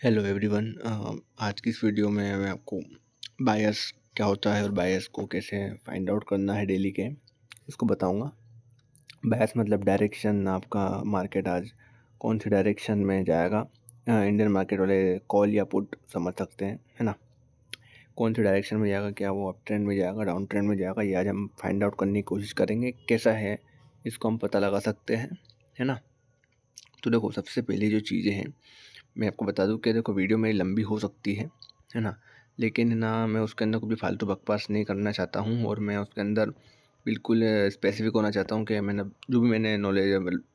Hello everyone. आज की इस वीडियो में मैं आपको बायस क्या होता है और बायस को कैसे फाइंड आउट करना है डेली के इसको बताऊंगा। बायस मतलब डायरेक्शन, आपका मार्केट आज कौन सी डायरेक्शन में जाएगा। इंडियन मार्केट वाले कॉल या पुट समझ सकते हैं, है ना। कौन सी डायरेक्शन में जाएगा, क्या वो अप ट्रेंड में जाएगा, डाउन ट्रेंड में जाएगा, ये आज हम फाइंड आउट करने की कोशिश करेंगे। कैसा है इसको हम पता लगा सकते हैं, है ना। तो देखो, सबसे पहले जो चीज़ें हैं मैं आपको बता दूं कि देखो, वीडियो मेरी लंबी हो सकती है ना, लेकिन ना मैं उसके अंदर कोई भी फालतू बकवास नहीं करना चाहता हूँ और मैं उसके अंदर बिल्कुल स्पेसिफिक होना चाहता हूँ कि मैंने नॉलेज,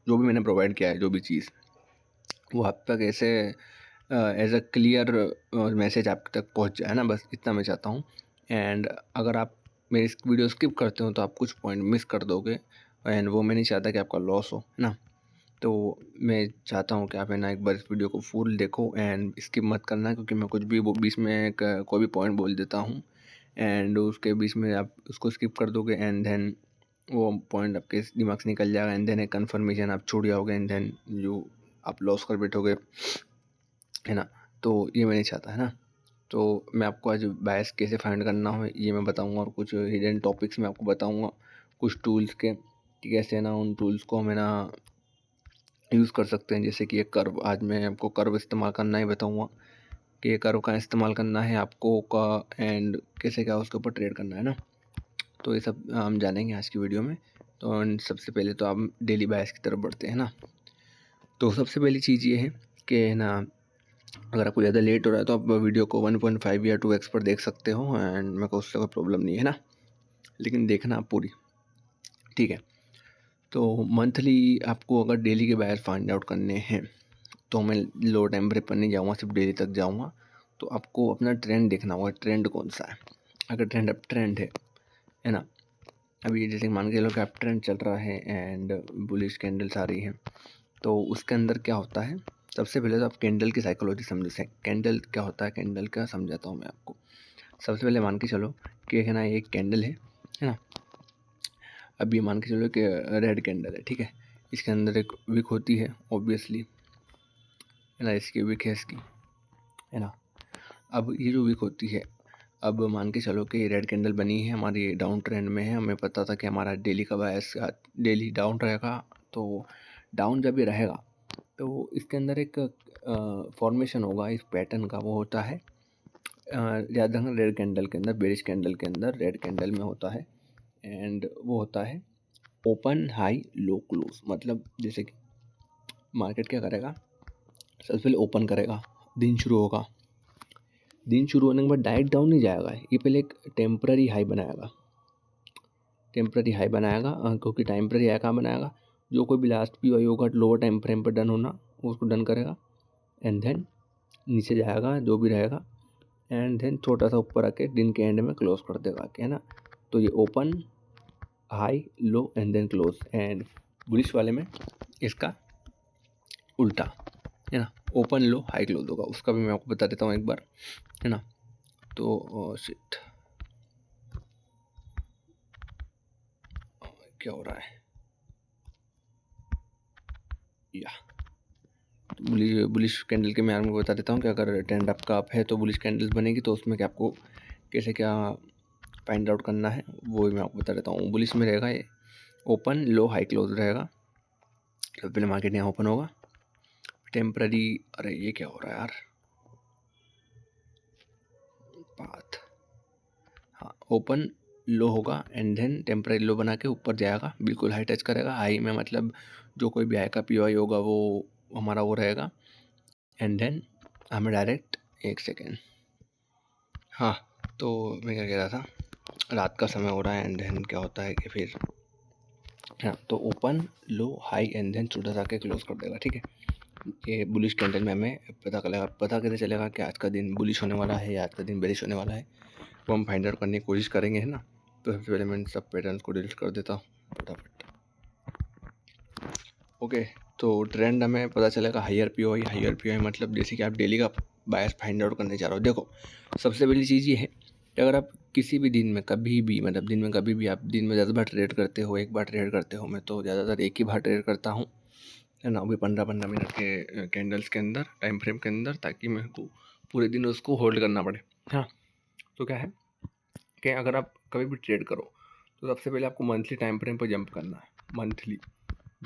जो भी मैंने प्रोवाइड किया है, जो भी चीज़ वो आप तक ऐसे एज अ क्लियर मैसेज आप तक पहुँच जाए ना, बस इतना मैं चाहता हूँ। एंड अगर आप मेरी इस वीडियो स्किप करते हो तो आप कुछ पॉइंट मिस कर दोगे, एंड वो मैं नहीं चाहता कि आपका लॉस हो, है ना। तो मैं चाहता हूँ कि आप है ना एक बार इस वीडियो को फुल देखो एंड स्किप मत करना, क्योंकि मैं कुछ भी वो बीच में कोई भी पॉइंट बोल देता हूँ एंड उसके बीच में आप उसको स्किप कर दोगे एंड देन वो पॉइंट आपके दिमाग से निकल जाएगा एंड देन एक कन्फर्मेशन आप छूट जाओगे एंड देन जो आप लॉस कर बैठोगे, है ना। तो ये मैं नहीं चाहता, है ना। तो मैं आपको आज बायस कैसे फाइंड करना हो ये मैं बताऊंगा और कुछ हिडन टॉपिक्स मैं आपको बताऊंगा, कुछ टूल्स के कि कैसे ना उन टूल्स को हमें ना यूज़ कर सकते हैं। जैसे कि एक कर्व, आज मैं आपको कर्व इस्तेमाल करना ही बताऊंगा कि ये कर्व का इस्तेमाल करना है आपको का एंड कैसे क्या उसके ऊपर ट्रेड करना है ना। तो ये सब हम जानेंगे आज की वीडियो में। तो सबसे पहले तो आप डेली बायस की तरफ बढ़ते हैं ना। तो सबसे पहली चीज़ ये है कि ना, अगर आपको ज़्यादा लेट हो रहा है तो आप वीडियो को 1.5 या 2x पर देख सकते हो एंड मेरे को उससे कोई प्रॉब्लम नहीं है ना, लेकिन देखना आप पूरी, ठीक है। तो मंथली आपको अगर डेली के बायस फाइंड आउट करने हैं तो मैं लो टाइम फ्रेम पर नहीं जाऊँगा, सिर्फ डेली तक जाऊँगा। तो आपको अपना ट्रेंड देखना होगा, ट्रेंड कौन सा है। अगर ट्रेंड अप ट्रेंड है ना। अभी जैसे मान के चलो कि आप ट्रेंड चल रहा है एंड बुलिश कैंडल्स आ रही हैं, तो उसके अंदर क्या होता है। सबसे पहले तो आप कैंडल की साइकोलॉजी समझ सकते। कैंडल क्या होता है, कैंडल क्या समझाता हूँ मैं आपको। सबसे पहले मान के चलो कि है ना एक कैंडल है ना। अब ये मान के चलो कि रेड कैंडल है, ठीक है। इसके अंदर एक विक होती है ऑब्वियसली, है ना। इसकी विक है इसकी, है ना। अब ये जो विक होती है, अब मान के चलो कि रेड कैंडल बनी है, हमारी डाउन ट्रेंड में है, हमें पता था कि हमारा डेली का बायस डेली डाउन रहेगा। तो डाउन जब ये रहेगा तो इसके अंदर एक फॉर्मेशन होगा इस पैटर्न का, वो होता है ज़्यादा रेड कैंडल के अंदर, बेरिश कैंडल के अंदर रेड कैंडल में होता है एंड वो होता है ओपन हाई लो क्लोज। मतलब जैसे कि मार्केट क्या करेगा, सबसे पहले ओपन करेगा, दिन शुरू होगा, दिन शुरू होने के बाद डायरेक्ट डाउन नहीं जाएगा, ये पहले एक टेम्पररी हाई बनाएगा। टेम्पररी हाई बनाएगा क्योंकि टेम्पररी हाई कहाँ बनाएगा, जो कोई भी लास्ट पी वाई होगा लोअर टाइम फ्रेम पर डन होना उसको डन करेगा एंड देन नीचे जाएगा जो भी रहेगा एंड देन छोटा सा ऊपर आके दिन के एंड में क्लोज कर देगा आके, है ना। तो ये open high low and then close. And bullish वाले में इसका उल्टा, है ना। ओपन लो हाई क्लोज होगा, उसका भी मैं आपको बता देता हूँ एक बार, है ना। तो शिट, क्या हो रहा है या बुलिश कैंडल के मैं आपको बता देता हूँ कि अगर ट्रेंड आपका अप है तो बुलिश कैंडल्स बनेगी, तो उसमें क्या आपको कैसे क्या फाइंड आउट करना है वो मैं आपको बता देता हूँ। बुलिश में रहेगा ये ओपन लो हाई क्लोज रहेगा। सबसे पहले मार्केट यहाँ ओपन होगा टेम्पररी, अरे ये क्या हो रहा है यार, पाथ, हाँ ओपन लो होगा एंड देन टेम्पररी लो बना के ऊपर जाएगा, बिल्कुल हाई टच करेगा। हाई में मतलब जो कोई भी हाई का पी होगा वो हमारा वो रहेगा एंड देन हमें डायरेक्ट, एक सेकेंड, हाँ। तो मैं क्या कह रहा था, रात का समय हो रहा है एंड देन क्या होता है कि फिर, हाँ, तो open low high and then छोटा सा के क्लोज कर देगा, ठीक है। ये बुलिश कैंडल में हमें पता कैसे चलेगा कि आज का दिन बुलिश होने वाला है या आज का दिन बेरिश होने वाला है, वो हम फाइंड आउट करने की कोशिश करेंगे, है ना। तो सबसे पहले मैं इन सब पैटर्न को डिलीट कर देता हूँ फटाफट। ओके, तो ट्रेंड हमें पता चलेगा हायर पी ओ मतलब जैसे कि आप डेली का बायस फाइंड आउट करने जा रहे हो। देखो, सबसे पहली चीज़ ये है कि अगर आप किसी भी दिन में कभी भी, मतलब दिन में कभी भी आप दिन में 10 बार ट्रेड करते हो, एक बार ट्रेड करते हो, मैं तो ज़्यादातर एक ही बार ट्रेड करता हूँ, है ना, वो भी 15-15 मिनट के कैंडल्स के अंदर, टाइम फ्रेम के अंदर, ताकि मेरे को पूरे दिन उसको होल्ड करना पड़े। हाँ, तो क्या है कि अगर आप कभी भी ट्रेड करो तो सबसे पहले आपको मंथली टाइम फ्रेम पर जंप करना है। मंथली,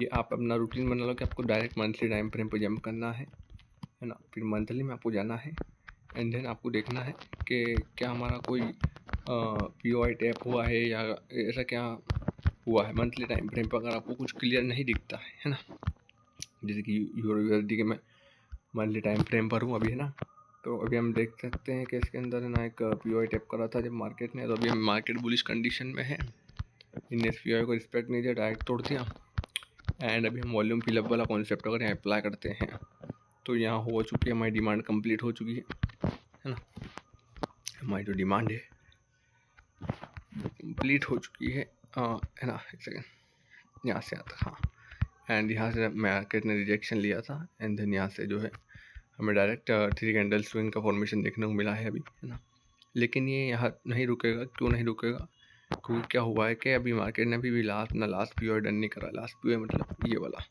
ये आप अपना रूटीन बना लो कि आपको डायरेक्ट मंथली टाइम फ्रेम पर जंप करना है ना। फिर मंथली में आपको जाना है एंड देन आपको देखना है कि क्या हमारा कोई POI टैप हुआ है या ऐसा क्या हुआ है मंथली टाइम फ्रेम पर। अगर आपको कुछ क्लियर नहीं दिखता है ना, जैसे कि यूरो के मैं मंथली टाइम फ्रेम पर हूँ अभी, है ना, तो अभी हम देख सकते हैं कि इसके अंदर है ना एक POI टैप करा था जब मार्केट ने, तो अभी हम मार्केट बुलिश कंडीशन में है। इन इस POI को रिस्पेक्ट नहीं दिया, डायरेक्ट तोड़ दिया एंड अभी हम वॉल्यूम फिलअप वाला कॉन्सेप्ट अगर यहाँ अप्लाई करते हैं तो यहाँ हो चुकी है हमारी डिमांड कंप्लीट हो चुकी है ना। हमारी जो डिमांड है कंप्लीट हो चुकी है ना। एक सेकेंड, यहाँ से आता, हाँ, एंड यहाँ से मार्केट ने रिजेक्शन लिया था एंड देन यहाँ से जो है हमें डायरेक्ट 3 कैंडल स्विंग का फॉर्मेशन देखने को मिला है अभी, है ना। लेकिन ये यहाँ नहीं रुकेगा। क्यों नहीं रुकेगा? क्योंकि क्या हुआ है कि अभी मार्केट ने अभी भी लास्ट POI डन नहीं करा। लास्ट POI मतलब ये वाला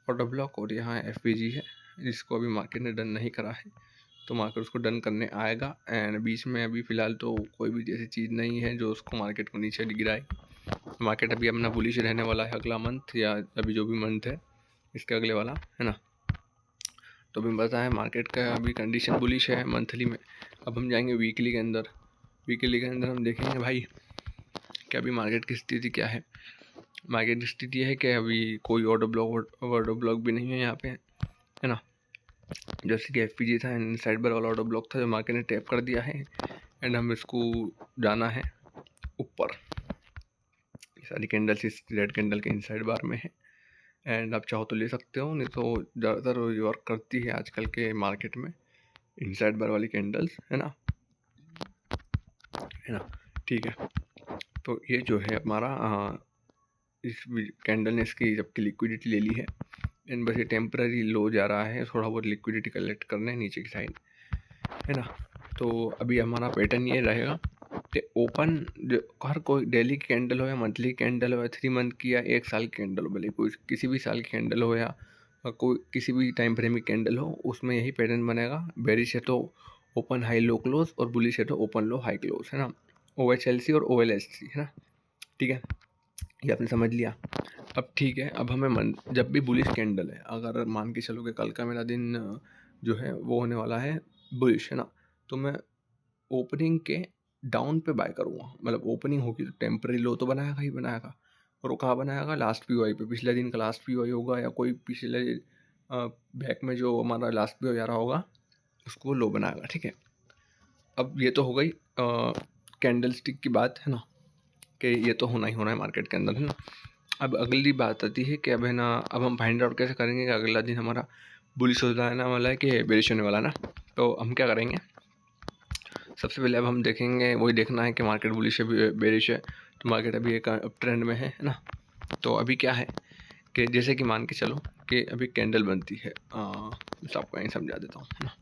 ऑर्डर ब्लॉक, और यहाँ FPG है जिसको अभी मार्केट ने डन नहीं करा है, तो मार्केट उसको डन करने आएगा। एंड बीच में अभी फ़िलहाल तो कोई भी ऐसी चीज़ नहीं है जो उसको मार्केट को नीचे गिराए। मार्केट अभी अपना बुलिश रहने वाला है अगला मंथ, या अभी जो भी मंथ है इसके अगले वाला, है ना। तो अभी पता है मार्केट का अभी कंडीशन बुलिश है मंथली में। अब हम जाएंगे वीकली के अंदर। वीकली के अंदर हम देखेंगे भाई कि अभी मार्केट की स्थिति क्या है। मार्केट की स्थिति है कि अभी कोई ऑर्डर ब्लॉक भी नहीं है यहाँ पे, है ना। जैसे कि FPG था, इनसाइड बार वाला ऑर्डर ब्लॉक था जो मार्केट ने टैप कर दिया है एंड हम इसको जाना है ऊपर। सारी कैंडल्स इस रेड कैंडल के इनसाइड बार में है एंड आप चाहो तो ले सकते हो, नहीं तो ज़्यादातर वर्क करती है आजकल के मार्केट में इनसाइड बार वाली कैंडल्स, है ना, है ना। ठीक है, तो ये जो है हमारा इस कैंडल ने इसकी जबकि लिक्विडिटी ले ली है एंड बस ये टेम्पररी लो जा रहा है, थोड़ा बहुत लिक्विडिटी कलेक्ट करने नीचे की साइड, है ना। तो अभी हमारा पैटर्न ये रहेगा कि ओपन हर कोई डेली की कैंडल हो या मंथली कैंडल हो या 3 मंथ की या 1 साल की कैंडल हो, भले कोई किसी भी साल की कैंडल हो या कोई किसी भी टाइम फ्रेम की कैंडल हो, उसमें यही पैटर्न बनेगा। बेरिश है तो ओपन हाई लो क्लोज और बुलिश है तो ओपन लो हाई क्लोज, है ना। OHLC और OLHC, है ना। ठीक है, ये आपने समझ लिया। अब ठीक है, अब हमें जब भी बुलिश कैंडल है, अगर मान के चलो कि कल का मेरा दिन जो है वो होने वाला है बुलिश, है ना, तो मैं ओपनिंग के डाउन पे बाय करूँगा। मतलब ओपनिंग होगी तो टेम्पररी लो तो बनाएगा ही बनाएगा, और वो कहाँ बनाएगा? लास्ट POI पे, पिछले दिन का लास्ट POI होगा या कोई पिछले बैक में जो हमारा लास्ट POI आ रहा होगा उसको लो बनाएगा। ठीक है, अब ये तो हो गई कैंडल स्टिक की बात, है ना, कि ये तो होना ही होना है मार्केट के अंदर, है ना। अब अगली बात आती है कि अब है ना, अब हम फाइंड आउट कैसे करेंगे कि अगला दिन हमारा बुलिश हो जाने वाला है कि बेरिश होने वाला है ना। तो हम क्या करेंगे, सबसे पहले अब हम देखेंगे, वही देखना है कि मार्केट बुलिश है बेरिश है। तो मार्केट अभी एक अप ट्रेंड में है ना। तो अभी क्या है कि जैसे कि मान के चलो कि अभी कैंडल बनती है, मैं आपको यहीं समझा देता हूँ, है ना।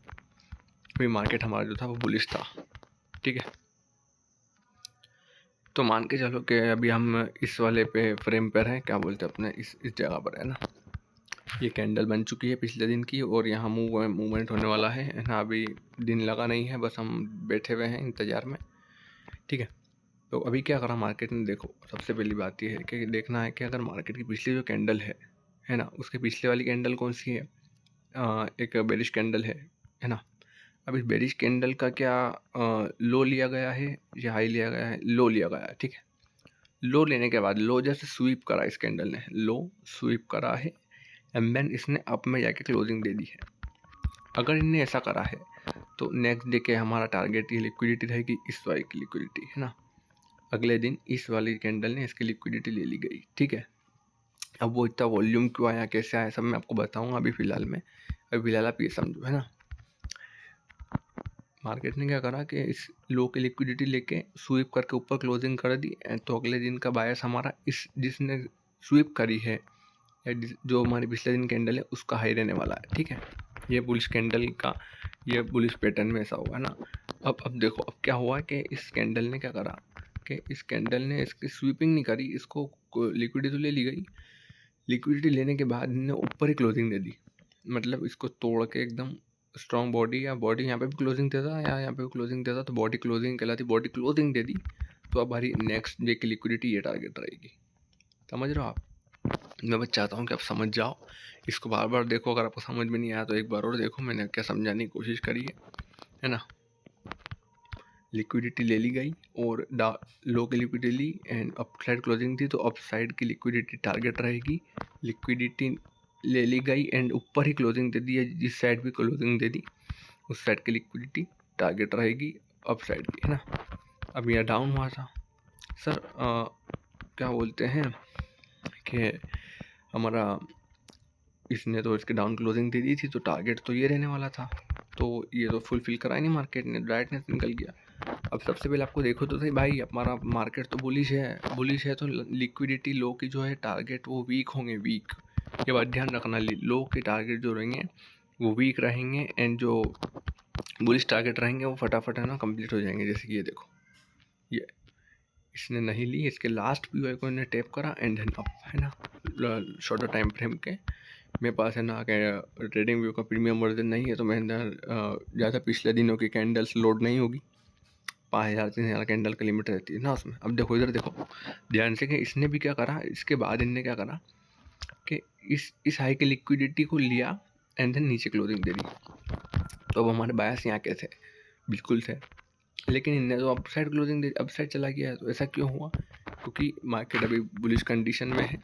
अभी मार्केट हमारा जो था वो बुलिश था, ठीक है। तो मान के चलो कि अभी हम इस वाले पे फ्रेम पर हैं, क्या बोलते हैं अपने, इस जगह पर, है ना। ये कैंडल बन चुकी है पिछले दिन की और यहाँ मूवमेंट होने वाला है ना। अभी दिन लगा नहीं है, बस हम बैठे हुए हैं इंतज़ार में, ठीक है। तो अभी क्या करा मार्केट ने, देखो सबसे पहली बात ये है कि देखना है कि अगर मार्केट की पिछली जो कैंडल है ना, उसके पिछले वाली कैंडल कौन सी है, एक बेरिश कैंडल है ना। अब इस बेरिश कैंडल का क्या लो लिया गया है या हाई लिया गया है? लो लिया गया है, ठीक है। लो लेने के बाद लो जैसे स्वीप करा इस कैंडल ने, लो स्वीप करा है एंड देन इसने अप में जाके क्लोजिंग दे दी है। अगर इनने ऐसा करा है तो नेक्स्ट डे के हमारा टारगेट ये लिक्विडिटी रहेगी, इस वाली की लिक्विडिटी, है ना। अगले दिन इस वाली कैंडल ने इसकी लिक्विडिटी ले ली गई, ठीक है। अब वो इतना वॉल्यूम क्यों आया, कैसे आया, सब मैं आपको बताऊंगा अभी फ़िलहाल में। अभी फ़िलहाल आप ये समझो, है ना। मार्केट ने क्या करा कि इस लो की लिक्विडिटी लेके स्वीप करके ऊपर क्लोजिंग कर दी, तो अगले दिन का बायस हमारा इस जिसने स्वीप करी है या जो हमारी पिछले दिन कैंडल है उसका हाई रहने वाला है, ठीक है। ये बुलिश कैंडल का ये बुलिश पैटर्न में ऐसा हुआ है ना। अब देखो अब क्या हुआ कि इस कैंडल ने क्या करा कि इस कैंडल ने इसकी स्वीपिंग नहीं करी, इसको लिक्विडिटी तो ले ली गई, लिक्विडिटी लेने के बाद इन्होंने ऊपर ही क्लोजिंग दे दी, मतलब इसको तोड़ के एकदम स्ट्रॉन्ग बॉडी, या बॉडी यहाँ पे भी क्लोजिंग देता या यहाँ पे भी क्लोजिंग देता तो बॉडी क्लोजिंग कहलाती, बॉडी क्लोजिंग दे दी तो अब हमारी नेक्स्ट डे की लिक्विडिटी ये टारगेट रहेगी। समझ रहे हो आप? मैं बस चाहता हूँ कि आप समझ जाओ, इसको बार बार देखो, अगर आपको समझ में नहीं आया तो एक बार और देखो, मैंने क्या समझाने की कोशिश करी है ना। लिक्विडिटी ले ली गई और लो की लिक्विडिटी ली एंड अप साइड क्लोजिंग थी तो अप साइड की लिक्विडिटी टारगेट रहेगी। लिक्विडिटी ले ली गई एंड ऊपर ही क्लोजिंग दे दी है, जिस साइड भी क्लोजिंग दे दी उस साइड की लिक्विडिटी टारगेट रहेगी अप साइड की, है ना। अब यह डाउन हुआ था सर, क्या बोलते हैं कि हमारा इसने तो इसके डाउन क्लोजिंग दे दी थी तो टारगेट तो ये रहने वाला था, तो ये तो फुलफिल करा ही नहीं, मार्केट ने डायरेक्टनेस निकल गया। अब सबसे पहले आपको देखो तो सही भाई, हमारा मार्केट तो बुलिश है तो लिक्विडिटी लो की जो है टारगेट वो वीक होंगे, वीक। ये बात ध्यान रखना, लो के टारगेट जो रहेंगे वो वीक रहेंगे एंड जो बुलिश टारगेट रहेंगे वो फटाफट है ना कंप्लीट हो जाएंगे। जैसे कि ये देखो, ये इसने नहीं ली, इसके लास्ट पीओआई को इन्हें टैप करा एंड देन अप, है ना। शॉर्टर टाइम फ्रेम के मेरे पास है ना ट्रेडिंग व्यू का प्रीमियम वर्जन नहीं है तो मैं ज़्यादा पिछले दिनों की कैंडल्स लोड नहीं होगी, 5000 3000 कैंडल का लिमिट रहती है ना उसमें। अब देखो इधर देखो ध्यान से कि इसने भी क्या करा, इसके बाद इनने क्या करा कि इस हाई की लिक्विडिटी को लिया एंड देन नीचे क्लोजिंग दे दी। तो अब हमारे बायस यहाँ के थे, बिल्कुल थे, लेकिन इनने तो अप साइड क्लोजिंग दे, अप साइड चला गया। तो ऐसा क्यों हुआ? क्योंकि मार्केट अभी बुलिश कंडीशन में है,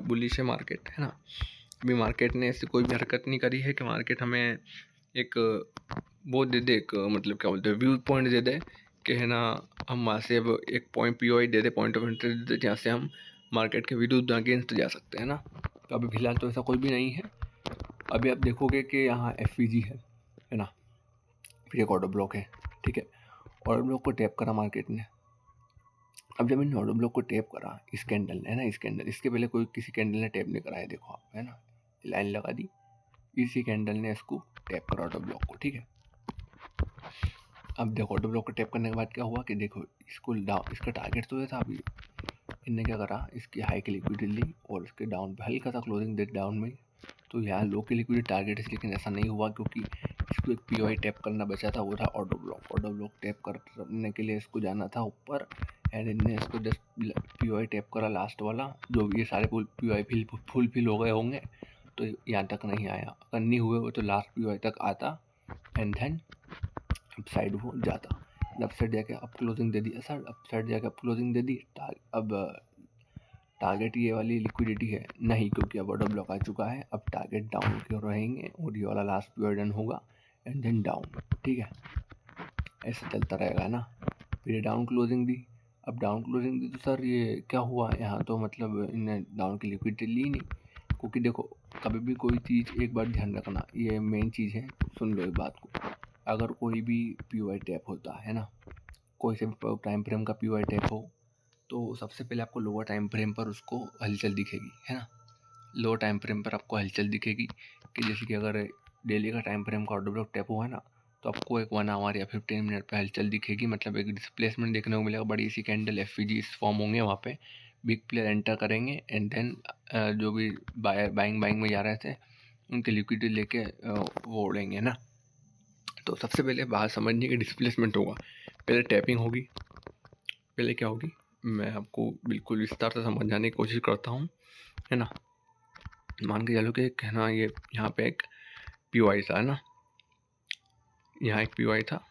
बुलिश है मार्केट, है ना। अभी मार्केट ने ऐसी कोई भी हरकत नहीं करी है कि मार्केट हमें एक वो दे दे, एक मतलब क्या बोलते हैं व्यू पॉइंट दे दे कि है ना हम वहाँ से अब एक पॉइंट पीओआई दे दे, पॉइंट ऑफ इंटरेस्ट दे दे, जहाँ से हम मार्केट के विरुद्ध अगेंस्ट जा सकते हैं ना। तो अभी फिलहाल तो ऐसा कोई भी नहीं है। अभी आप देखोगे कि यहाँ एफवीजी है ना, फिर एक ऑर्डर ब्लॉक है, ठीक है। ऑर्डर ब्लॉक को टैप करा मार्केट ने। अब जब इन ऑर्डर ब्लॉक को टैप करा इस कैंडल ने, है ना, इस कैंडल, इसके पहले कोई किसी कैंडल ने टैप नहीं करा है, देखो आप, है ना, लाइन लगा दी, इसी कैंडल ने इसको टैप करा ऑर्डर ब्लॉक को, ठीक है। अब देखो ऑर्डर ब्लॉक को टैप करने के बाद क्या हुआ कि देखो इसको डाउन, इसका टारगेट तो ये था, अभी इनने क्या करा, इसकी हाई की लिक्विडिटी ली और इसके डाउन पे हल्का सा क्लोजिंग दे डाउन में। तो यहाँ लो की लिक्विडिटी टारगेट है, लेकिन ऐसा नहीं हुआ क्योंकि इसको एक पीओआई टैप करना बचा था, वो था order block. Order block tap करने के लिए इसको जाना था ऊपर एंड इनने इसको जस्ट पीओआई टैप करा लास्ट वाला, जो ये सारे पीओआई फुलफिल हो गए होंगे तो यहाँ तक नहीं आया, अगर नहीं हुए वो तो लास्ट पीओआई तक आता एंड देन अप साइड वो जाता। अप साइड जाके अप क्लोजिंग दे दी सर, अप साइड जाके अप क्लोजिंग दे दी। अब टारगेट ये वाली लिक्विडिटी है नहीं, क्योंकि अब ऑर्डर ब्लॉक आ चुका है। अब टारगेट डाउन की ओर रहेंगे और ये वाला लास्ट पीरियड डन होगा एंड देन डाउन, ठीक है। ऐसे चलता रहेगा ना। फिर डाउन क्लोजिंग दी, अब डाउन क्लोजिंग दी तो सर ये क्या हुआ यहाँ, तो मतलब इन्हें डाउन की लिक्विडिटी ली नहीं, क्योंकि देखो कभी भी कोई चीज़ एक बार ध्यान रखना, ये मेन चीज़ है, सुन लो इस बात को। अगर कोई भी पीओआई टैप होता है ना, कोई से भी टाइम फ्रेम का पीओआई टैप हो, तो सबसे पहले आपको लोअर टाइम फ्रेम पर उसको हलचल दिखेगी, है ना। लोअर टाइम फ्रेम पर आपको हलचल दिखेगी कि जैसे कि अगर डेली का टाइम फ्रेम का ऑर्डर ब्लॉक टैप हुआ ना तो आपको एक 1 आवर या 15 मिनट पे हलचल दिखेगी, मतलब एक डिस्प्लेसमेंट देखने को मिलेगा, बड़ी सी कैंडल एफवीजी फॉर्म होंगे वहाँ पे, बिग प्लेयर एंटर करेंगे एंड देन जो भी बाइंग में जा रहे थे उनकी लिक्विडिटी लेके वो उड़ेंगे ना। तो सबसे पहले बात समझने की डिस्प्लेसमेंट होगा, पहले टैपिंग होगी, पहले क्या होगी मैं आपको बिल्कुल विस्तार से समझाने की कोशिश करता हूँ, है ना। मान के चलो कि है ना ये यहाँ पे एक पीओआई था, है ना, यहाँ एक पीओआई था,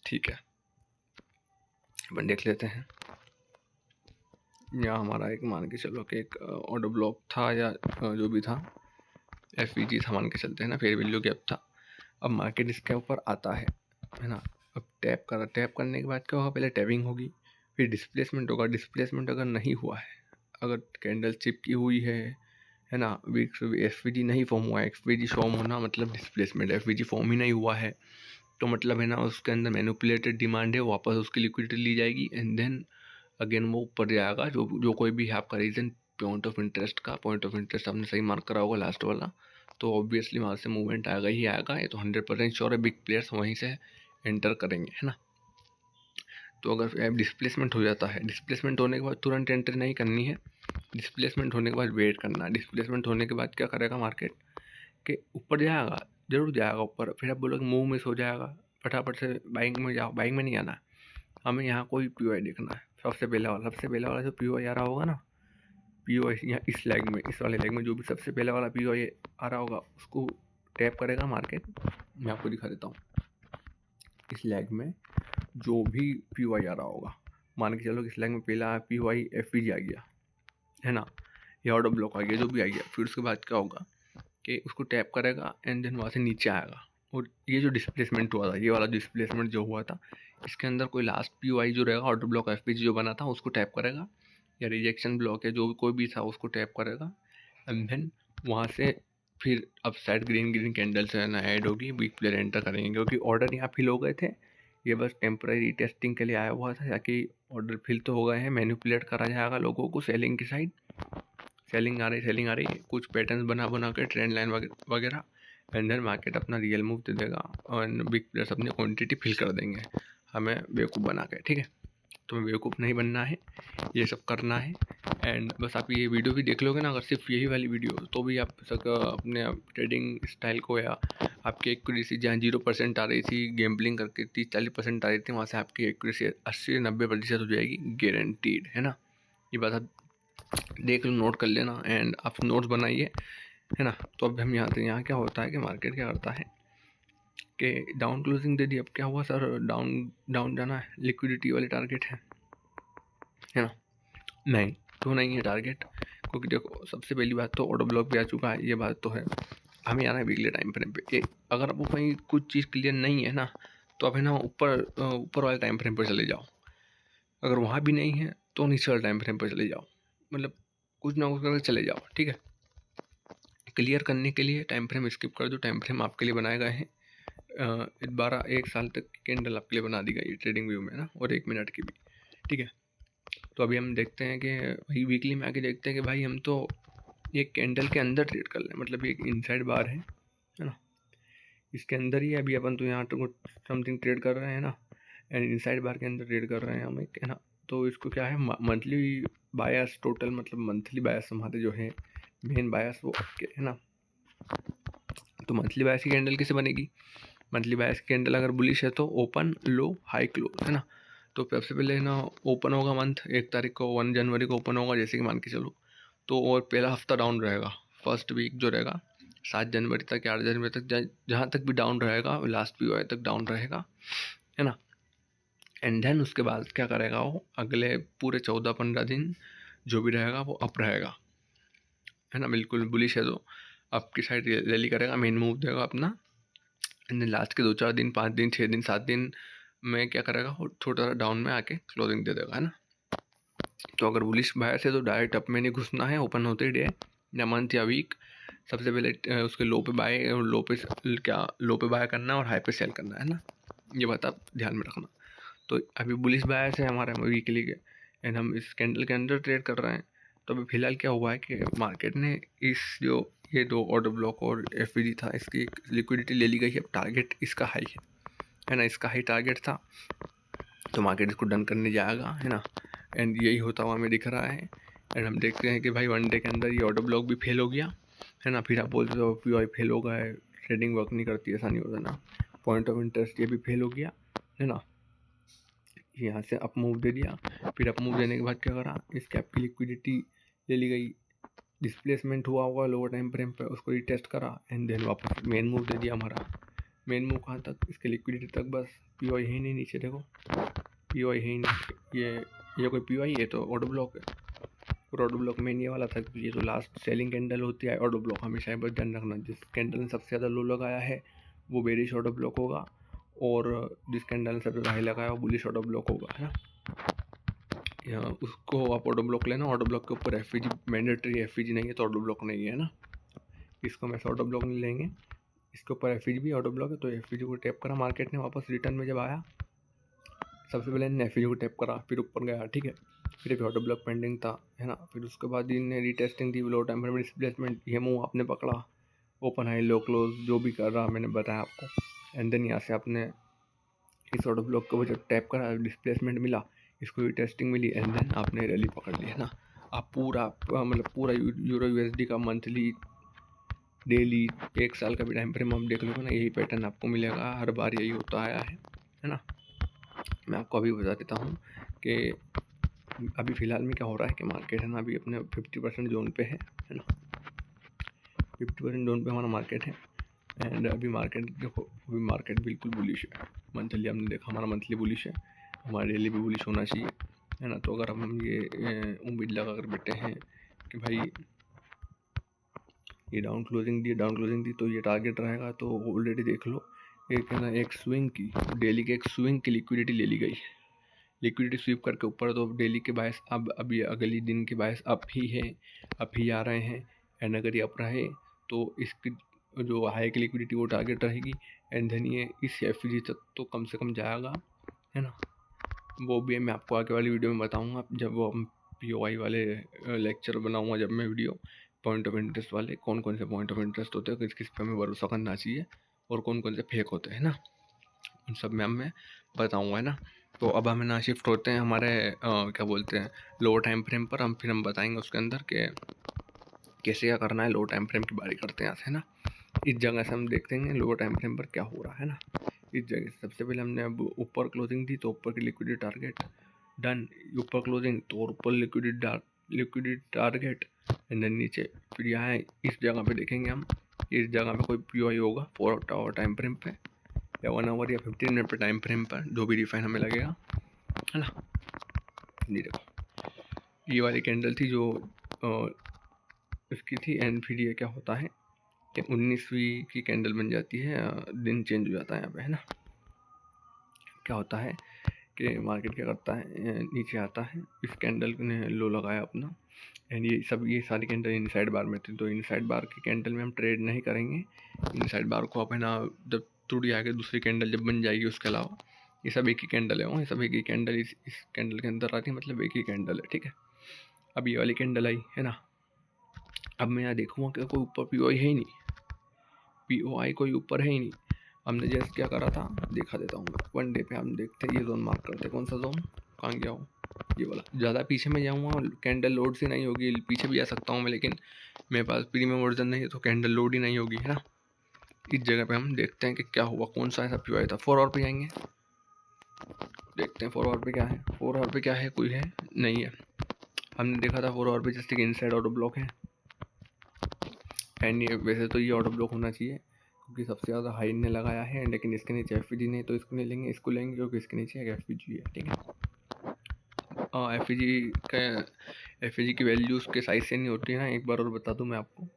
ठीक है। अपन देख लेते हैं, यहाँ हमारा एक मान के चलो कि एक ऑर्डर ब्लॉक था या जो भी था, एफवीजी था मान के चलते हैं ना, फेयर वैल्यू गैप था। अब मार्केट इसके ऊपर आता है ना। अब टैप करने के बाद क्या होगा, पहले टैपिंग होगी, फिर डिस्प्लेसमेंट होगा। डिस्प्लेसमेंट अगर नहीं हुआ है, अगर कैंडल चिपकी हुई है ना, एफवीजी नहीं फॉर्म हुआ है, एफवीजी फॉर्म होना मतलब डिस्प्लेसमेंट, एफवीजी फॉर्म ही नहीं हुआ है तो मतलब है ना उसके अंदर मैनिपुलेटेड डिमांड है, वापस उसकी लिक्विडिटी ली जाएगी एंड देन अगेन वो ऊपर जाएगा। जो कोई भी है आपका रीज़न पॉइंट ऑफ इंटरेस्ट का, पॉइंट ऑफ इंटरेस्ट आपने सही मार्क करा होगा लास्ट वाला, तो ऑब्वियसली वहाँ से मूवमेंट आएगा ही आएगा, ये तो 100% श्योर है, बिग प्लेयर्स वहीं से एंटर करेंगे, है ना। तो अगर डिस्प्लेसमेंट हो जाता है, डिस्प्लेसमेंट होने के बाद तुरंत एंट्री नहीं करनी है, डिस्प्लेसमेंट होने के बाद वेट करना है। डिस्प्लेसमेंट होने के बाद क्या करेगा मार्केट के ऊपर जाएगा, जरूर जाएगा ऊपर, फिर आप बोलोगे मूव मिस हो जाएगा, फटाफट से बाइंग में जाओ। बाइंग में नहीं आना, हमें यहाँ कोई पी देखना है। सबसे पहला वाला जो पी आ रहा होगा ना, पी यहाँ इस लेग में, इस वाले लेग में जो भी सबसे पहला वाला पी आ रहा होगा उसको टैप करेगा मार्केट। मैं आपको दिखा देता हूँ, इस लेग में जो भी पी आ रहा होगा, मान के चलो कि इस लेग में पहला पी एफ आ गया है ना, या ऑर्डर ब्लॉक आ गया, जो भी आ गया, फिर उसके बाद क्या होगा कि उसको टैप करेगा एंड देन वहाँ से नीचे आएगा। और ये जो डिस्प्लेसमेंट हुआ था, ये वाला डिस्प्लेसमेंट जो हुआ था, इसके अंदर कोई लास्ट पी जो रहेगा ऑर्डर ब्लॉक एफ जो बना था उसको टैप करेगा, या रिजेक्शन ब्लॉक है जो कोई भी था उसको टैप करेगा एंड देन वहाँ से फिर अब साइड ग्रीन कैंडल से ना ऐड होगी, बिग प्लेयर एंटर करेंगे, क्योंकि ऑर्डर यहाँ फिल हो गए थे। ये बस टेम्पररी टेस्टिंग के लिए आया हुआ था, ताकि ऑर्डर फिल तो हो गए हैं, मैनिपुलेट करा जाएगा लोगों को सेलिंग की साइड। सेलिंग आ रही है, कुछ पैटर्न्स बना के ट्रेंड लाइन वगैरह, एंड देन मार्केट अपना रियल मूव दे देगा और बिग प्लेयर्स अपनी क्वांटिटी फिल कर देंगे हमें बेवकूफ़ बना के। ठीक है, तुम्हें बेवकूफ़ नहीं बनना है, ये सब करना है। एंड बस आप ये वीडियो भी देख लोगे ना, अगर सिर्फ यही वाली वीडियो, तो भी आप अपने ट्रेडिंग स्टाइल को, या आपकी एक्यूरेसी जहाँ 0% आ रही थी गैम्बलिंग करके 30-40% आ रही थी, वहाँ से आपकी एक्यूरेसी 80-90% हो जाएगी, गारंटीड है ना। ये बात आप देख लो, नोट कर लेना एंड आप नोट्स बनाइए, है ना। तो अब हम यहाँ क्या होता है कि मार्केट क्या करता है कि डाउन क्लोजिंग दे दी। अब क्या हुआ सर, डाउन जाना है, लिक्विडिटी वाले टारगेट है ना। नहीं, तो नहीं है टारगेट, क्योंकि देखो सबसे पहली बात तो ऑर्डर ब्लॉक भी आ चुका है, ये बात तो है। हमें आना है वीकली टाइम फ्रेम पे। अगर आपको कहीं कुछ चीज़ क्लियर नहीं है ना, तो आप है ना ऊपर वाले टाइम फ्रेम पर चले जाओ। अगर वहाँ भी नहीं है तो नीचे वाले टाइम फ्रेम पर चले जाओ, मतलब कुछ ना कुछ करके चले जाओ। ठीक है, क्लियर करने के लिए टाइम फ्रेम स्किप कर दो, टाइम फ्रेम आपके लिए बनाए गए हैं 1 साल तक की कैंडल आपके लिए बना दी गई ट्रेडिंग व्यू में ना, और 1 मिनट की भी। ठीक है, तो अभी हम देखते हैं कि भाई वीकली में आके देखते हैं कि भाई हम तो एक कैंडल के अंदर ट्रेड कर लें, मतलब एक इनसाइड बार है ना, इसके अंदर ही अभी अपन तो यहाँ तो समथिंग ट्रेड कर रहे हैं ना, एंड इनसाइड बार के अंदर ट्रेड कर रहे हैं हम, एक है ना। तो इसको क्या है, मंथली बायस टोटल, मतलब मंथली बायस हमारे जो है मेन बायस वो आपके है ना। तो मंथली बायस की कैंडल कैसे बनेगी, मंथली बायस की कैंडल अगर बुलिश है तो ओपन लो हाई क्लोज है ना। तो सबसे पहले ना ओपन होगा मंथ 1 तारीख को, 1 जनवरी को ओपन होगा जैसे कि मान के चलो, तो और पहला हफ्ता डाउन रहेगा, फर्स्ट वीक जो रहेगा 7 जनवरी तक या 8 जनवरी तक, जहाँ तक भी डाउन रहेगा, लास्ट पी तक डाउन रहेगा है ना। एंड देन उसके बाद क्या करेगा वो, अगले पूरे 14-15 दिन जो भी रहेगा वो अप रहेगा है ना। बिल्कुल बुलिश है तो आपकी साइड रैली करेगा, मेन मूव देगा अपना, एंड लास्ट के 2-4 दिन, 5 दिन, 6 दिन, 7 दिन में क्या करेगा, थोड़ा सा डाउन में आके क्लोजिंग दे देगा है ना। तो अगर बुलिश बायस है तो डायरेक्ट अप में नहीं घुसना है, ओपन होते ही डे या मंथ या वीक सबसे पहले उसके लो पे बाय और लो पे बाय करना और हाई पे सेल करना है ना। ये बात आप ध्यान में रखना। तो अभी बुलिश बायस है हमारा वीकली के, एंड हम इस कैंडल के अंदर ट्रेड कर रहे हैं। तो अभी फिलहाल क्या हुआ है कि मार्केट ने इस जो ये 2 ऑर्डर ब्लॉक और एफ था, इसकी लिक्विडिटी ले ली गई है। अब टारगेट इसका हाई है ना, इसका हाई टारगेट था, तो मार्केट इसको डन करने जाएगा है ना। एंड यही होता हुआ हमें दिख रहा है। एंड हम देखते हैं कि भाई 1 डे के अंदर ये ऑर्डर ब्लॉक भी फेल हो गया है ना। फिर आप बोलते हो पी फेल हो गया है, ट्रेडिंग वर्क नहीं करती, ऐसा नहीं होता ना। पॉइंट ऑफ इंटरेस्ट ये भी फेल हो गया है ना। यहाँ से अप मूव दे दिया, फिर अप मूव देने के बाद क्या करा, इस कैप की लिक्विडिटी ले ली गई, डिस्प्लेसमेंट हुआ होगा लोअर टाइम फ्रेम पे, उसको रीटेस्ट करा एंड देन वापस मेन मूव दे दिया हमारा। मेन मूव कहाँ तक, इसके लिक्विडिटी तक, बस पी है ही नहीं नीचे, देखो पी है ही नहीं, ये कोई पी है तो ऑर्डर ब्लॉक है। और ऑर्डर ब्लॉक में ये वाला था कि ये तो लास्ट सेलिंग कैंडल होती है। ऑर्डर ब्लॉक हमेशा बस ध्यान रखना, जिस कैंडल ने सबसे ज़्यादा लो लगाया है वो बेरिश ऑर्डर ब्लॉक होगा, और जिस कैंडल ने सबसे ज़्यादा हाई लगाया वो बुलिश ऑर्डर ब्लॉक होगा है ना। यहाँ उसको आप ऑर्डर ब्लॉक लेना, ऑर्डर ब्लॉक के ऊपर एफ मैंडेटरी एफ नहीं है तो ऑर्डर ब्लॉक नहीं है ना। इसको हम ऐसा ऑर्डर ब्लॉक नहीं लेंगे, इसके ऊपर एफ भी ऑर्डर ब्लॉक है, तो एफ को टैप करा मार्केट ने, वापस रिटर्न में जब आया सबसे पहले इन्हें एफ को टैप करा, फिर ऊपर गया। ठीक है, फिर ऑर्डर ब्लॉक पेंडिंग था है ना। फिर उसके बाद इन्हें रीटेस्टिंग दी, लो टाइम फ्रेम डिस्प्लेसमेंट, ये मूव आपने पकड़ा, ओपन हाई लो क्लोज जो भी कर रहा मैंने बताया आपको, एंड देन यहाँ से आपने इस ऑर्डर ब्लॉक को जब टैप करा, डिस्प्लेसमेंट मिला, इसको भी टेस्टिंग मिली, एंड देन आपने रैली पकड़ ली, है ना। आप पूरा मतलब पूरा यूरो यूएसडी का मंथली, डेली, 1 साल का भी टाइम फ्रेम आप देख लोगे ना, यही पैटर्न आपको मिलेगा, हर बार यही होता आया है ना। मैं आपको अभी बता देता हूँ कि अभी फ़िलहाल में क्या हो रहा है कि मार्केट है ना अभी अपने 50% जोन पे है ना। 50% जोन पे हमारा मार्केट है, एंड अभी मार्केट देखो, अभी मार्केट बिल्कुल बुलिश है। मंथली हमने देखा हमारा मंथली बुलिश है, हमारा डेली भी बुलिश होना चाहिए, है ना। तो अगर हम ये उम्मीद लगा कर बैठे हैं कि भाई ये डाउन क्लोजिंग दी तो ये टारगेट रहेगा, तो ऑलरेडी देख लो एक है ना, एक स्विंग की, डेली के एक स्विंग की लिक्विडिटी ले ली गई, लिक्विडिटी स्वीप करके ऊपर। तो डेली के बायस अब अभी अगले दिन के बायस अप ही है, अप ही आ रहे हैं, एंड अगर ये अप रहे तो इसकी जो हाई की लिक्विडिटी वो टारगेट रहेगी, एंड देन ये इस एफजी तक तो कम से कम जाएगा, है ना। वो भी मैं आपको आगे वाली वीडियो में बताऊंगा, जब वो हम पीओआई वाले लेक्चर बनाऊंगा, जब मैं वीडियो पॉइंट ऑफ इंटरेस्ट वाले, कौन कौन से पॉइंट ऑफ इंटरेस्ट होते हैं, किस किस पे हमें भरोसा करना चाहिए, और कौन कौन से फेक होते हैं ना, उन सब में मैं बताऊंगा, है ना। तो अब हम ना शिफ्ट होते हैं हमारे क्या बोलते हैं, लोअर टाइम फ्रेम पर। फिर हम बताएंगे उसके अंदर के कैसे क्या करना है। लोअर टाइम फ्रेम की बारी करते हैं यहाँ से, है ना। इस जगह से हम देखते हैं लोअर टाइम फ्रेम पर क्या हो रहा है ना। इस जगह सबसे पहले हमने अब ऊपर क्लोजिंग दी, तो ऊपर की लिक्विडिटी टारगेट डन, ऊपर क्लोजिंग तो और ऊपर लिक्विडिटी टारगेट, एंड देन नीचे। फिर यहाँ इस जगह पे देखेंगे हम, इस जगह पे कोई पीओआई होगा 4 आवर टाइम फ्रेम पे, या 1 आवर या 15 मिनट पे टाइम फ्रेम पर, जो भी डिफाइन हमें लगेगा, है ना। ये देखो, ये वाली कैंडल थी जो इसकी थी, एंड फिर ये क्या होता है कि 19वीं की कैंडल बन जाती है, दिन चेंज हो जाता है यहाँ पे, है ना। क्या होता है कि मार्केट क्या करता है, नीचे आता है, इस कैंडल ने लो लगाया अपना, एंड ये सारी कैंडल इनसाइड बार में थी, तो इनसाइड बार की कैंडल में हम ट्रेड नहीं करेंगे। इनसाइड बार को अब है ना, जब टूट आगे दूसरी कैंडल जब बन जाएगी, उसके अलावा ये सब एक ही कैंडल है, ये सब एक ही कैंडल इस कैंडल के अंदर आती है, मतलब एक ही कैंडल है, ठीक है। अब ये वाली कैंडल आई, है ना। अब मैं यहाँ देखूँगा कि कोई ऊपर पीओआई है ही नहीं, पीओआई कोई ऊपर है ही नहीं। हमने जैसे क्या करा था, दिखा देता हूँ मैं। 1 डे पे हम देखते हैं, ये जोन मार्क करते हैं, कौन सा जोन, कहाँ गया हो, ये वाला। ज़्यादा पीछे में जाऊँगा, कैंडल लोड सी नहीं होगी, पीछे भी जा सकता हूँ मैं, लेकिन मेरे पास प्रीमियम वर्जन नहीं है, तो कैंडल लोड ही नहीं होगी, है ना। इस जगह पे हम देखते हैं कि क्या हुआ, कौन सा ऐसा पीओआई था। 4 आवर पे जाएंगे, देखते हैं 4 आवर पे क्या है। 4 आवर पे क्या है, कोई है नहीं है। हमने देखा था 4 आवर पे जस्ट एक इनसाइड ऑटो ब्लॉक है, एंड ये वैसे तो ये ऑटो ब्लॉक होना चाहिए, क्योंकि सबसे ज़्यादा हाई ने लगाया है, लेकिन इसके नीचे एफपीजी नहीं, तो इसको नहीं लेंगे, इसको लेंगे, क्योंकि इसके नीचे एक एफपीजी है, ठीक है। एफपीजी की वैल्यू उसके साइज से नहीं होती है ना। एक बार और बता दूं मैं आपको,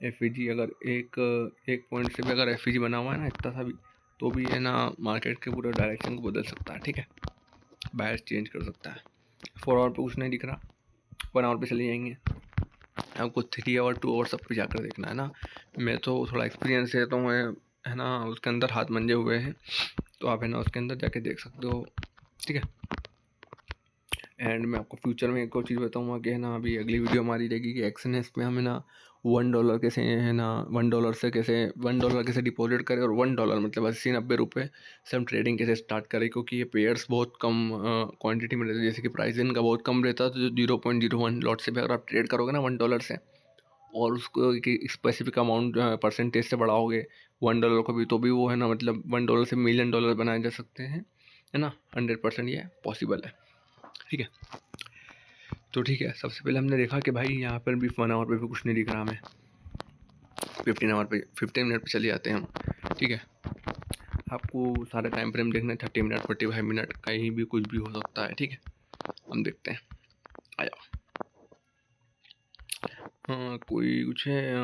एफपीजी अगर एक पॉइंट से भी अगर एफपीजी बना हुआ है ना, इतना सा भी, तो भी है ना मार्केट के पूरे डायरेक्शन को बदल सकता है, ठीक है, बायस चेंज कर सकता है। 4 आवर पे कुछ नहीं दिख रहा, 1 आवर पे चले जाएंगे। आपको 3 आवर 2 आवर सब पे जाकर देखना है ना। मैं तो थोड़ा एक्सपीरियंस है, तो मैं है ना उसके अंदर हाथ मंजे हुए हैं, तो आप है ना उसके अंदर जाके देख सकते हो, ठीक है। एंड मैं आपको फ्यूचर में एक और चीज़ बताऊंगा कि है ना, अभी अगली वीडियो हमारी रहेगी कि एक्सएनएस में हमें ना $1 कैसे, है ना, $1 कैसे डिपॉजिट करें, और $1 मतलब 80-90 रुपये से हम ट्रेडिंग कैसे स्टार्ट करें, क्योंकि ये पेयर्स बहुत कम क्वांटिटी में रहते हैं। जैसे कि प्राइस इनका बहुत कम रहता है, तो 0.01 लॉट से भी अगर आप ट्रेड करोगे ना $1 से, और उसको एक स्पेसिफिक अमाउंट परसेंटेज से बढ़ाओगे $1 को भी, तो भी वो है ना, मतलब $1 से $1 मिलियन बनाए जा सकते हैं, है ना। 100% ये पॉसिबल है, ठीक है। तो ठीक है, सबसे पहले हमने देखा कि भाई यहाँ पर भी 1 आवर पे भी कुछ नहीं दिख रहा हमें, 15 मिनट पे चले जाते हैं हम, ठीक है। आपको सारे टाइम फ्रेम देखना है, 30 मिनट, 45 मिनट, कहीं भी कुछ भी हो सकता है, ठीक है। हम देखते हैं, आ जाओ। कोई कुछ है,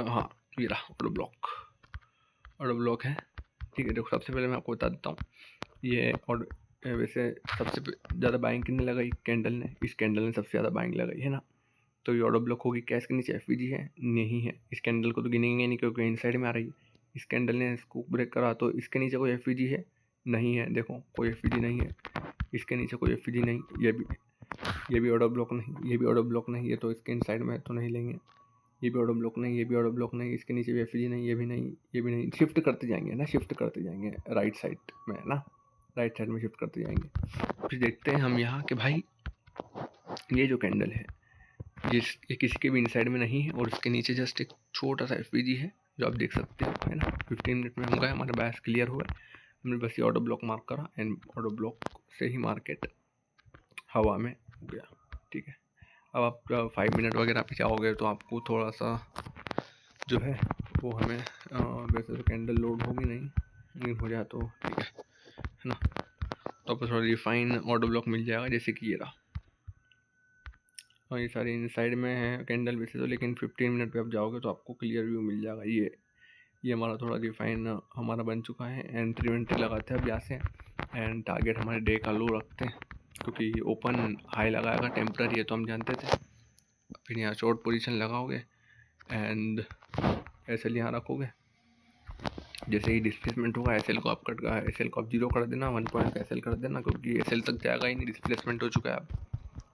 हाँ ये रहा ऑटो ब्लॉक है, ठीक है। देखो, सबसे पहले मैं आपको बता देता हूँ, ये और वैसे सबसे ज़्यादा बाइंग कितने लगाई, कैंडल ने, इस कैंडल ने सबसे ज़्यादा बाइंग लगाई, है ना। तो ये ऑर्डर ब्लॉक होगी, कैश के नीचे एफपीजी है नहीं है, इस कैंडल को तो गिनेंगे नहीं, क्योंकि इनसाइड में आ रही है। इस कैंडल ने इसको ब्रेक करा, तो इसके नीचे कोई एफपीजी है नहीं है, देखो कोई एफपीजी नहीं है, इसके नीचे कोई एफपीजी नहीं, ये भी ऑर्डर ब्लॉक नहीं, ये भी ऑर्डर ब्लॉक नहीं, ये तो इसके इनसाइड में तो नहीं लेंगे। ये भी ऑर्डर ब्लॉक नहीं, ये भी ऑर्डर ब्लॉक नहीं, इसके नीचे भी एफपीजी नहीं, ये भी नहीं, ये भी नहीं। शिफ्ट करते जाएंगे ना, शिफ्ट करते जाएंगे राइट साइड में, ना। राइट साइड में शिफ्ट करते जाएंगे। फिर देखते हैं हम यहाँ कि भाई ये जो कैंडल है ये किसी के भी इनसाइड में नहीं है और इसके नीचे जस्ट एक छोटा सा एफपीजी है जो आप देख सकते हो, है ना। 15 मिनट में हो गया, हमारा बायस क्लियर हुआ है। हमने बस ये ऑर्डर ब्लॉक मार्क करा एंड ऑर्डर ब्लॉक से ही मार्केट हवा में हो गया, ठीक है। अब आप 5 मिनट वगैरह पे जाओगे तो आपको थोड़ा सा जो है वो हमें वैसे तो कैंडल लोड होगी नहीं, लेकिन हो जाए तो ठीक है ना। तो आपको थोड़ा रिफाइन ऑर्डर ब्लॉक मिल जाएगा, जैसे कि ये रहा। और ये सारी इन साइड में है कैंडल वैसे तो, लेकिन 15 मिनट पे आप जाओगे तो आपको क्लियर व्यू मिल जाएगा। ये हमारा थोड़ा रिफाइन हमारा बन चुका है। एंट्री वेंट्री लगाते हैं अब यहाँ से एंड टारगेट हमारे डे का लो रखते हैं, क्योंकि ओपन हाई लगाएगा टेम्पररी है तो हम जानते थे। फिर यहाँ शॉर्ट पोजीशन लगाओगे एंड एसएल यहाँ रखोगे। जैसे ही डिस्प्लेसमेंट होगा एसएल को आप एसएल को आप 0 कर देना, 1 पॉइंट का एसएल कर देना, क्योंकि एसएल तक जाएगा ही नहीं, डिस्प्लेसमेंट हो चुका है, अब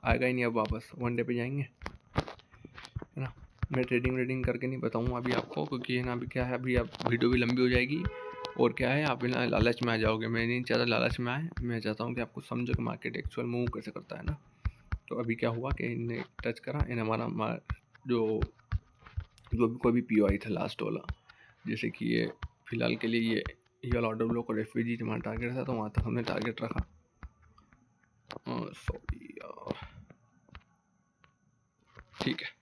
आएगा ही नहीं। अब वापस 1 डे पे जाएंगे, है ना। मैं ट्रेडिंग करके नहीं बताऊँगा अभी आपको, क्योंकि है ना अभी क्या है, अभी आप वीडियो भी लंबी हो जाएगी और क्या है आप ना लालच में आ जाओगे। मैं नहीं चाहता लालच में आए, मैं चाहता हूँ कि आपको समझो कि मार्केट एक्चुअल मूव कैसे करता है ना। तो अभी क्या हुआ कि इन्हें टच करा इन हमारा जो भी कोई भी पी था लास्ट वाला, जैसे कि ये फिलहाल के लिए ये वाला ऑर्डर ब्लॉक और एफ हमारा टारगेट था, तो वहाँ तक हमने टारगेट रखा। सॉरी यार, ठीक है।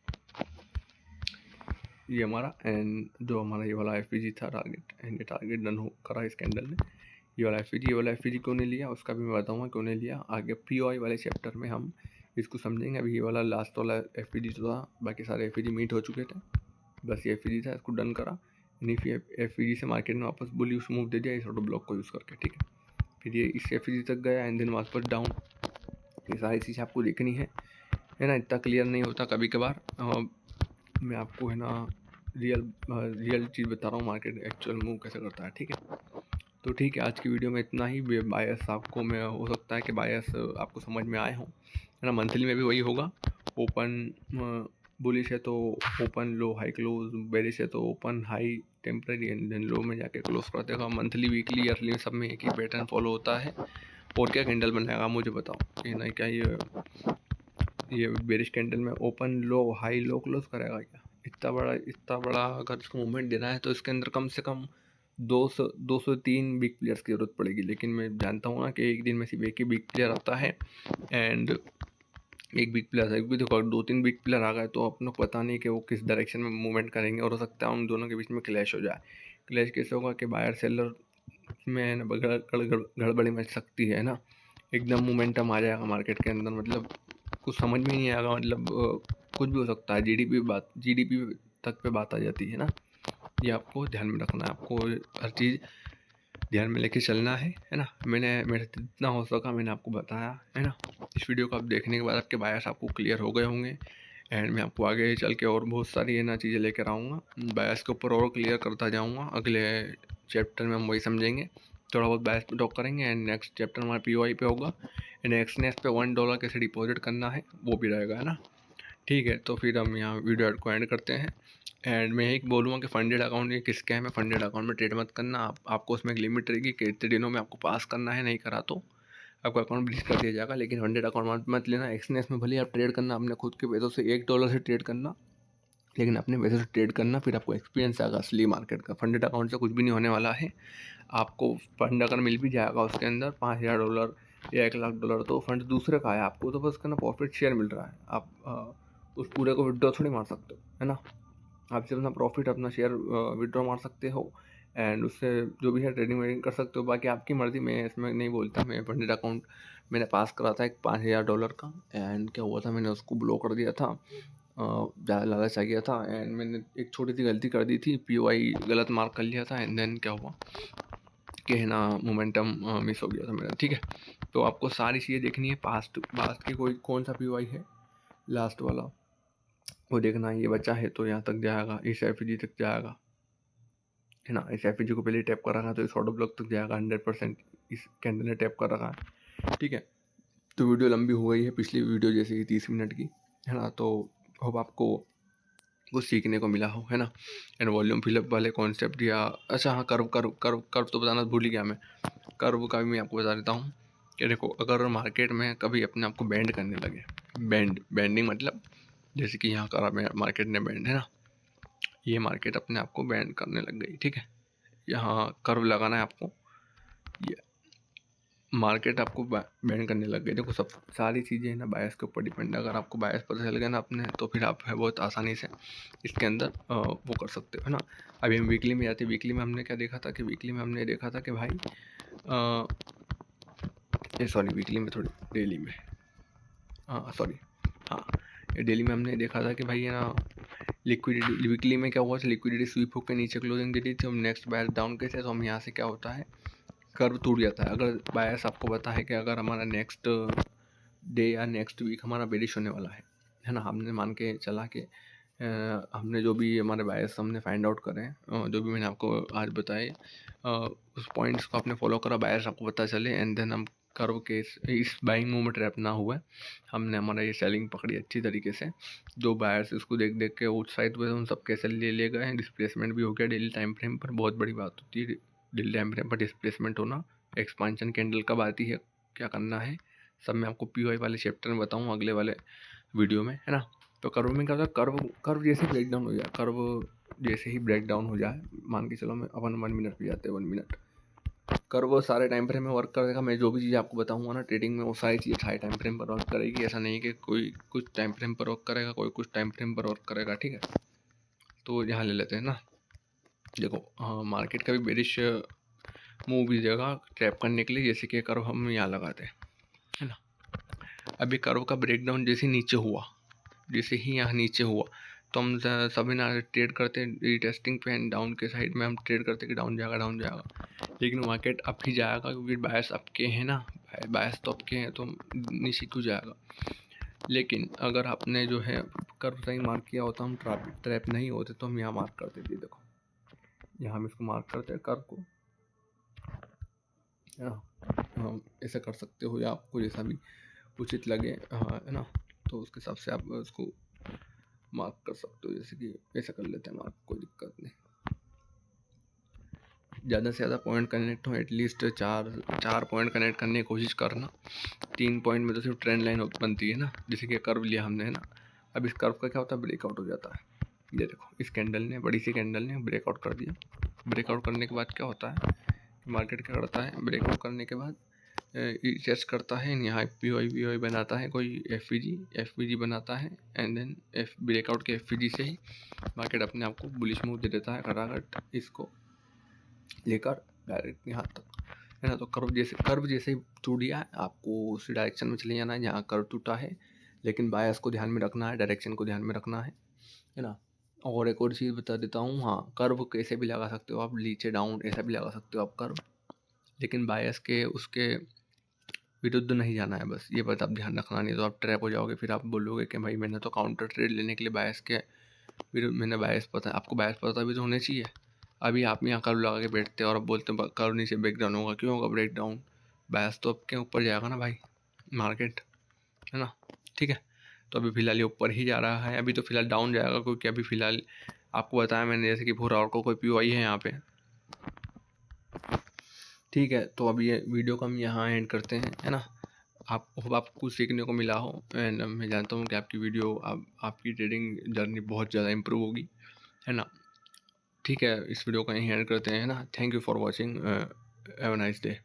ये हमारा एंड जो हमारा ये वाला एफ था टारगेट, एंड ये टारगेट डन हो करा इस कैंडल ने। ये वाला एफ क्यों नहीं लिया उसका भी मैं बताऊँगा क्यों नहीं लिया आगे। पी वाले चैप्टर में हम इसको समझेंगे। अभी ये वाला लास्ट वाला एफ जो था, बाकी सारे एफ मीट हो चुके थे, बस ये एफ था, इसको डन करा। एफ से मार्केट में वापस बुलिश मूव दे दिया इस ऑटो ब्लॉक को यूज़ करके, ठीक है। फिर ये इस एफ तक गया एंड देन वापस डाउन। ये सारी चीज़ें आपको देखनी है ना। इतना क्लियर नहीं होता कभी कभार। मैं आपको है ना रियल चीज़ बता रहा हूँ, मार्केट एक्चुअल मूव कैसे करता है, ठीक है। तो ठीक है, आज की वीडियो में इतना ही। बायस आपको मैं हो सकता है कि बायस आपको समझ में आए हों, है ना। मंथली में भी वही होगा, ओपन बुलिश है तो open low high close, bearish है तो open high temporary and then low में जाके क्लोज कर देगा। मंथली वीकली ईयरली सब में एक ही पैटर्न फॉलो होता है। और क्या कैंडल बनाएगा मुझे बताओ कि नहीं, क्या ये बेरिश कैंडल में open low high low close करेगा क्या? इतना बड़ा अगर इसको मूवमेंट देना है तो इसके अंदर कम से कम 203 बिग प्लेयर्स की ज़रूरत पड़ेगी। लेकिन मैं जानता हूँ ना कि एक दिन में सिर्फ एक ही बिग प्लेयर आता है एंड एक बिग प्लेयर है। भी देखो 2-3 बिग प्लेयर आ गए तो अपने को पता नहीं कि वो किस डायरेक्शन में मूवमेंट करेंगे, और हो सकता है उन दोनों के बीच में क्लैश हो जाए। क्लैश कैसे होगा कि बायर सेलर में गड़बड़ी मच सकती है ना। एकदम मोमेंटम आ जाएगा मार्केट के अंदर, मतलब कुछ समझ में नहीं आएगा, मतलब कुछ भी हो सकता है। जीडीपी तक पे बात आ जाती है ना। ये आपको ध्यान में रखना है, आपको हर चीज़ ध्यान में लेके चलना है ना। मेरे जितना हो सका मैंने आपको बताया, है ना। इस वीडियो को आप देखने के बाद आपके बायस आपको क्लियर हो गए होंगे एंड मैं आपको आगे चल के और बहुत सारी है ना चीज़ें लेकर आऊँगा, बायस के ऊपर और क्लियर करता जाऊँगा। अगले चैप्टर में हम वही समझेंगे, थोड़ा बहुत बायस पे टॉक करेंगे एंड नेक्स्ट चैप्टर हमारा पी पे होगा एंड एक्सनेस पे $1 कैसे डिपॉजिट करना है वो भी रहेगा, है ना। ठीक है, तो फिर हम यहाँ वीडियो को एंड करते हैं। एंड मैं एक बोलूँगा कि फंडेड अकाउंट ये किसका है, मैं फंडेड अकाउंट में ट्रेड मत करना। आपको उसमें एक लिमिट रहेगी कि इतने दिनों में आपको पास करना है, नहीं करा तो आपका अकाउंट ब्लीच कर दिया जाएगा। लेकिन फंडेड अकाउंट मत लेना। एक्सनेस में भले आप ट्रेड करना अपने खुद के पैसों से, $1 से ट्रेड करना, लेकिन अपने पैसे से ट्रेड करना, फिर आपको एक्सपीरियंस आएगा असली मार्केट का। फंडेड अकाउंट से कुछ भी नहीं होने वाला है। आपको फंड अगर मिल भी जाएगा उसके अंदर $5000 या $1,00,000, तो फंड दूसरे का है, आपको तो बस करना प्रॉफिट शेयर मिल रहा है। आप उस पूरे को विड्रॉ थोड़ी मार सकते हो, है ना। आप सिर्फ अपना प्रॉफिट अपना शेयर विड्रॉ मार सकते हो एंड उससे जो भी है ट्रेडिंग वेडिंग कर सकते हो। बाकी आपकी मर्ज़ी, मैं इसमें नहीं बोलता। मैं फंडेड अकाउंट मैंने पास करा था एक $5000 का एंड क्या हुआ था, मैंने उसको ब्लॉक कर दिया था। ज़्यादा लालच आ गया था एंड मैंने एक छोटी सी गलती कर दी थी, पी गलत मार्क कर लिया था एंड देन क्या हुआ कि है ना मोमेंटम मिस हो गया था मेरा, ठीक है। तो आपको सारी चीज़ें देखनी है, पास्ट की कौन सा पी है लास्ट वाला वो देखना है। ये बचा है तो यहाँ तक जाएगा, इस एफ तक जाएगा, है ना। इस एफ को पहले टैप कर रखा है तो इस ऑटो ब्लॉक तक जाएगा 100%। इस कैंडल ने टैप कर रखा है, ठीक है। तो वीडियो लंबी हो गई है पिछली वीडियो जैसे कि 30 मिनट की, है ना। तो होप आपको कुछ सीखने को मिला हो, है ना। एंड वॉल्यूम फिलअप वाले कॉन्सेप्ट या अच्छा हाँ कर्व तो बताना भूल ही गया मैं। कर्व का भी मैं आपको बता देता हूँ कि देखो, अगर मार्केट में कभी अपने आप को बैंड करने लगे, बैंडिंग मतलब जैसे कि यहाँ का मार्केट ने बैंड है ना, ये मार्केट अपने आप को बैंड करने लग गई, ठीक है, यहाँ कर्व लगाना है आपको, ये मार्केट आपको बैंड करने लग गई। देखो सब सारी चीज़ें ना बायस के ऊपर डिपेंड है। अगर आपको बायस पता चल गया ना अपने, तो फिर आप है बहुत आसानी से इसके अंदर वो कर सकते हो, है ना। अभी हम वीकली में जाते, वीकली में हमने क्या देखा था कि वीकली में हमने देखा था कि भाई सॉरी वीकली में थोड़ी डेली में, सॉरी ये डेली में हमने देखा था कि भाई है ना लिक्विडिटी, वीकली में क्या हुआ था, लिक्विडिटी स्वीप होकर नीचे क्लोजिंग दे दी थी, हम नेक्स्ट बायर डाउन के थे, तो हम यहाँ से क्या होता है कर्व टूट जाता है। अगर बायस आपको पता है कि अगर हमारा नेक्स्ट डे या नेक्स्ट वीक हमारा बेरिश होने वाला है ना, हमने मान के चला कि हमने जो भी हमारे बायस हमने फाइंड आउट करें, जो भी मैंने आपको आज बताए, उस पॉइंट्स को आपने फॉलो करा, बायस आपको पता चले, एंड देन हम कर्व के इस बाइंग मूव में ट्रैप ना हुआ, हमने हमारा ये सेलिंग पकड़ी अच्छी तरीके से। जो बायर्स इसको देख देख के उस साइड पे उन सब कैसे ले गए हैं, डिस्प्लेसमेंट भी हो गया डेली टाइम फ्रेम पर, बहुत बड़ी बात होती है डेली टाइम फ्रेम पर डिस्प्लेसमेंट होना। एक्सपांशन कैंडल कब आती है, क्या करना है, सब मैं आपको पीओआई वाले चैप्टर में बताऊँ अगले वाले वीडियो में, है ना। तो कर्व में क्या होता है, कर्व जैसे ब्रेक डाउन हो जाए, कर्व जैसे ही ब्रेक डाउन हो जाए, मान के चलो मैं अपन 1 मिनट पे जाते हैं, 1 मिनट कर्व सारे टाइम फ्रेम में वर्क करेगा। मैं जो भी चीज़ आपको बताऊंगा ना ट्रेडिंग में, वो सारी चीज़ें सारे टाइम फ्रेम पर वर्क करेगी। ऐसा नहीं कि कोई कुछ टाइम फ्रेम पर वर्क करेगा, कोई कुछ टाइम फ्रेम पर वर्क करेगा, ठीक है। तो यहाँ ले लेते हैं ना, देखो मार्केट का भी बेरिश मूव भी देगा ट्रैप करने के लिए, जैसे कि कर्व हम यहाँ लगाते हैं, है ना। अभी कर्व का ब्रेक डाउन जैसे नीचे हुआ, जैसे ही यहाँ नीचे हुआ, तो हम सभी ना ट्रेड करते हैं रीटेस्टिंग पे एंड डाउन के साइड में हम ट्रेड करते हैं कि डाउन जाएगा, डाउन जाएगा, लेकिन मार्केट अप ही जाएगा क्योंकि बायस आपके हैं ना, बायस तो आपके हैं, तो नीचे क्यों जाएगा। लेकिन अगर आपने जो है कर्व सही मार्क किया होता, हम ट्रैप नहीं होते, तो हम यहाँ मार्क करते थे, देखो यहाँ हम इसको मार्क करते हैं कर्व को, है ना। हम ऐसा कर सकते हो या आपको जैसा भी उचित लगे, है ना, तो उसके हिसाब से आप उसको मार्क कर सकते हो, जैसे कि ऐसा कर लेते हैं मार्क, कोई दिक्कत नहीं। ज़्यादा से ज़्यादा पॉइंट कनेक्ट हो, एटलीस्ट चार पॉइंट कनेक्ट करने की कोशिश करना। 3 पॉइंट में तो सिर्फ ट्रेंड लाइन बनती है ना, जैसे कि कर्व लिया हमने, है ना। अब इस कर्व का क्या होता है, ब्रेकआउट हो जाता है। ये देखो इस कैंडल ने, बड़ी सी कैंडल ने ब्रेकआउट कर दिया। ब्रेकआउट करने के बाद क्या होता है, मार्केट क्या करता है, ब्रेकआउट करने के बाद टेस्ट करता है, यहाँ पीओआई बनाता है, कोई एफवीजी बनाता है, एंड देन ब्रेकआउट के एफवीजी से ही मार्केट अपने आप को बुलिश मूव दे देता है, खटाखट इसको लेकर डायरेक्ट यहाँ तक, है ना। तो कर्व जैसे ही टूट गया है, आपको उसी डायरेक्शन में चले जाना है जहाँ कर्व टूटा है, लेकिन बायस को ध्यान में रखना है, डायरेक्शन को ध्यान में रखना है ना। और एक और चीज़ बता देता हूँ, हाँ कर्व कैसे भी लगा सकते हो आप, नीचे डाउन ऐसा भी लगा सकते हो आप कर्व, लेकिन बायस के उसके विरुद्ध नहीं जाना है, बस ये बात आप ध्यान रखना, नहीं तो आप ट्रैप हो जाओगे। फिर आप बोलोगे कि भाई मैंने तो काउंटर ट्रेड लेने के लिए बायस के विरुद्ध, मैंने बायस पता, आपको बायस पता भी तो होने चाहिए। अभी आप यहाँ कर्व लगा के बैठते हैं और अब बोलते हैं कर्व नीचे ब्रेक डाउन होगा, क्यों होगा ब्रेक डाउन, बायस तो आपके ऊपर जाएगा ना भाई मार्केट, है ना, ठीक है। तो अभी फ़िलहाल ये ऊपर ही जा रहा है, अभी तो फिलहाल डाउन जाएगा, क्योंकि अभी फ़िलहाल आपको बताया मैंने जैसे कि 4 आवर को कोई पीओआई है यहाँ पे, ठीक है। तो अभी ये वीडियो को हम यहाँ एंड करते हैं, है ना। आपको कुछ सीखने को मिला हो, एंड मैं जानता हूँ कि आपकी वीडियो आपकी ट्रेडिंग जर्नी बहुत ज़्यादा इम्प्रूव होगी, है ना। ठीक है, इस वीडियो को यहीं एंड करते हैं, है ना। Thank you for watching, have a nice day.